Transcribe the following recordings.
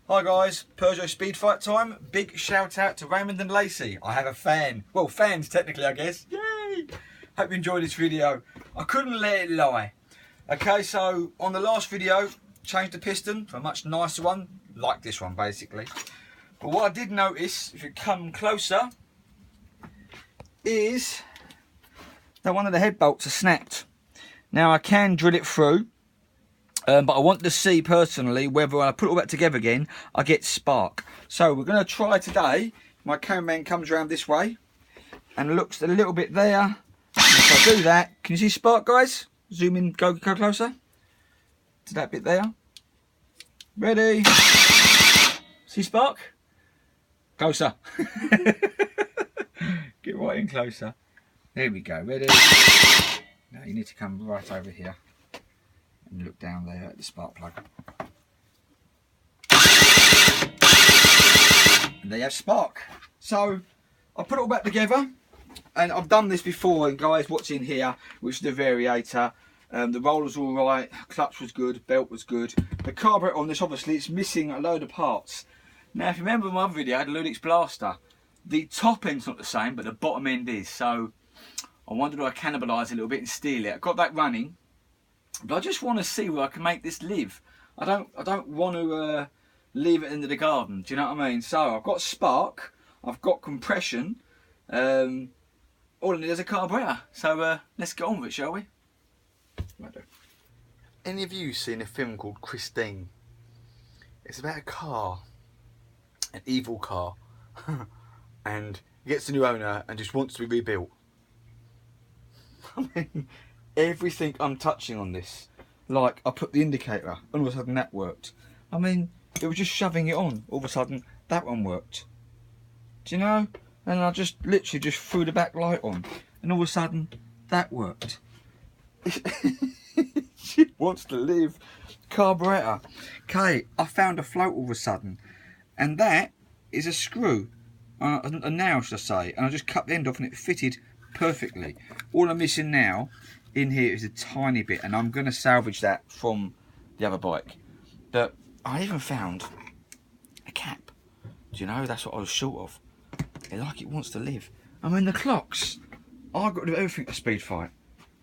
Hi guys, Peugeot Speedfight time. Big shout out to Raymond and Lacey. I have a fan. Well, fans technically, I guess. Yay! Hope you enjoyed this video. I couldn't let it lie. Okay, so on the last video, changed the piston for a much nicer one, like this one basically. But what I did notice, if you come closer, is that one of the head bolts are snapped. Now I can drill it through. But I want to see personally whether when I put all that together again, I get spark. So we're going to try today. My cameraman comes around this way and looks a little bit there. And if I do that, can you see spark, guys? Zoom in, go closer to that bit there. Ready? See spark? Closer. Get right in closer. There we go. Ready? Now you need to come right over here. And look down there at the spark plug. And there you have spark. So I put it all back together, and I've done this before. And guys, what's in here, which is the variator, the roller's all right, clutch was good, belt was good. The carburetor on this, obviously, it's missing a load of parts. Now, if you remember my other video, I had a Ludix blaster. The top end's not the same, but the bottom end is. So I wondered if I cannibalise a little bit and steal it. I got that running. But I just want to see where I can make this live. I don't want to leave it into the garden. Do you know what I mean? So I've got spark, I've got compression. All I need is a carburetor. So let's get on with it, shall we? Any of you seen a film called Christine? It's about a car, an evil car, and he gets a new owner and just wants to be rebuilt. I mean, everything I'm touching on this, like I put the indicator, and all of a sudden that worked. I mean, it was just shoving it on, all of a sudden that one worked. Do you know? And I just literally just threw the back light on, and all of a sudden that worked. She wants to live. Carburetor. Okay, I found a float all of a sudden, and that is a screw, a nail should I say, and I just cut the end off and it fitted perfectly. All I'm missing now in here is a tiny bit, and I'm going to salvage that from the other bike. But I even found a cap. Do you know, that's what I was short of. Like it wants to live. I mean, the clocks, I've got to do everything to Speedfight,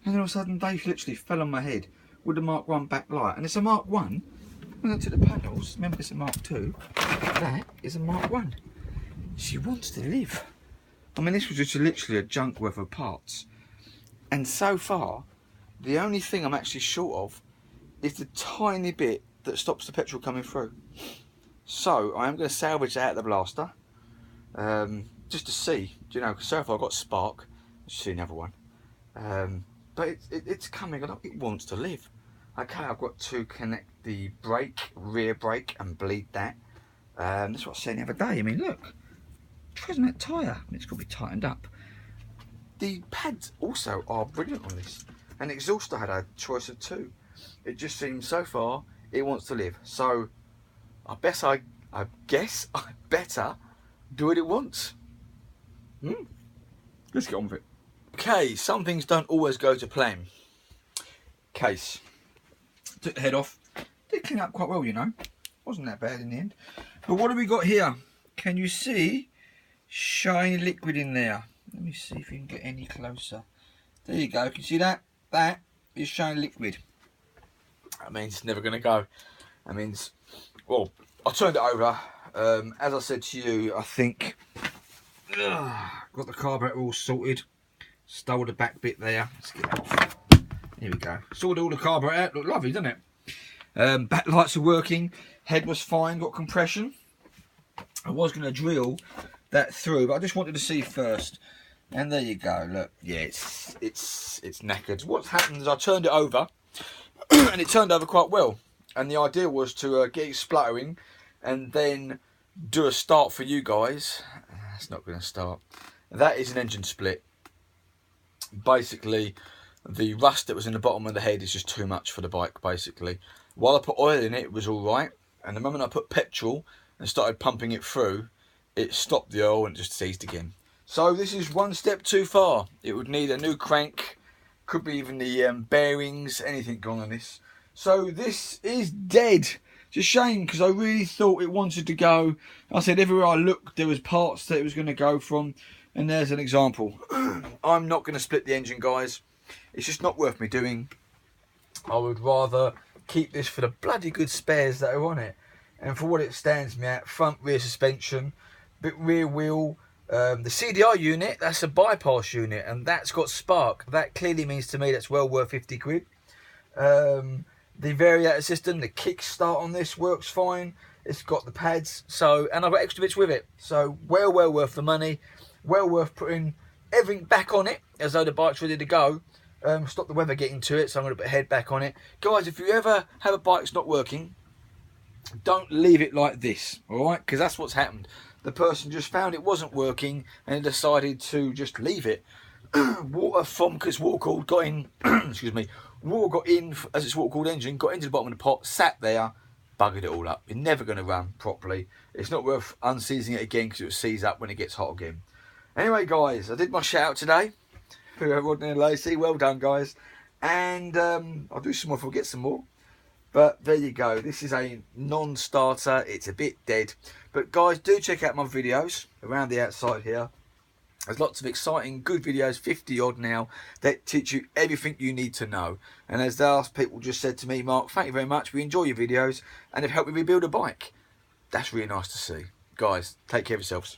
and then all of a sudden they literally fell on my head with the Mark 1 backlight. And it's a Mark 1. When I took the panels, remember it's a Mark 2, that is a Mark 1. She wants to live. I mean, this was just literally a junk worth of parts. And so far, the only thing I'm actually short of is the tiny bit that stops the petrol coming through. So I am going to salvage that out of the blaster, just to see, you know, because so far I've got spark. Let's see another one. But it's coming along. It wants to live. Okay, I've got to connect the brake, rear brake, and bleed that. That's what I said the other day. I mean, look, isn't that tyre? I mean, it's got to be tightened up. The pads also are brilliant on this. And exhaust, I had a choice of 2. It just seems so far it wants to live. So I guess I better do what it wants. Let's get on with it. Okay, some things don't always go to plan. Case. Took the head off. Did clean up quite well, you know. Wasn't that bad in the end. But what have we got here? Can you see shiny liquid in there? Let me see if you can get any closer. There you go. Can you see that? That is shiny liquid. That means it's never going to go. That means, well, I turned it over. As I said to you, I think got the carburetor all sorted. Stole the back bit there. Let's get that off. Here we go. Sorted all the carburetor out. Looked lovely, doesn't it? Back lights are working. Head was fine. Got compression. I was going to drill that through, but I just wanted to see first. And there you go. Look, yeah, it's knackered. What's happened is I turned it over, and it turned over quite well. And the idea was to get it spluttering, and then do a start for you guys. It's not going to start. That is an engine split. Basically, the rust that was in the bottom of the head is just too much for the bike. Basically, while I put oil in it, it was all right. And the moment I put petrol and started pumping it through, it stopped the oil and just seized again. So this is one step too far. It would need a new crank, could be even the bearings, anything gone on this. So this is dead. It's a shame because I really thought it wanted to go. I said everywhere I looked there was parts that it was going to go from, and there's an example. I'm not going to split the engine, guys. It's just not worth me doing. I would rather keep this for the bloody good spares that are on it, and for what it stands me at: front rear suspension, bit rear wheel. The CDI unit, that's a bypass unit, and that's got spark. That clearly means to me that's well worth 50 quid. The variator system, the kickstart on this works fine. It's got the pads, so, and I've got extra bits with it, so well worth the money. Well worth putting everything back on it as though the bike's ready to go. Stop the weather getting to it, so I'm going to put head back on it. Guys, if you ever have a bike that's not working, don't leave it like this, alright? Because that's what's happened. The person just found it wasn't working and decided to just leave it. Water from, because water cooled got in, excuse me, water got in, as it's water cooled engine, got into the bottom of the pot, sat there, buggered it all up. You're never going to run properly. It's not worth unseizing it again because it will seize up when it gets hot again. Anyway, guys, I did my shout out today. Rodney and Lacey, well done, guys. And I'll do some more if I get some more. But there you go. This is a non-starter. It's a bit dead. But guys, do check out my videos around the outside here. There's lots of exciting, good videos, 50 odd now, that teach you everything you need to know. And as the last people just said to me, Mark, thank you very much. We enjoy your videos and have helped me rebuild a bike. That's really nice to see. Guys, take care of yourselves.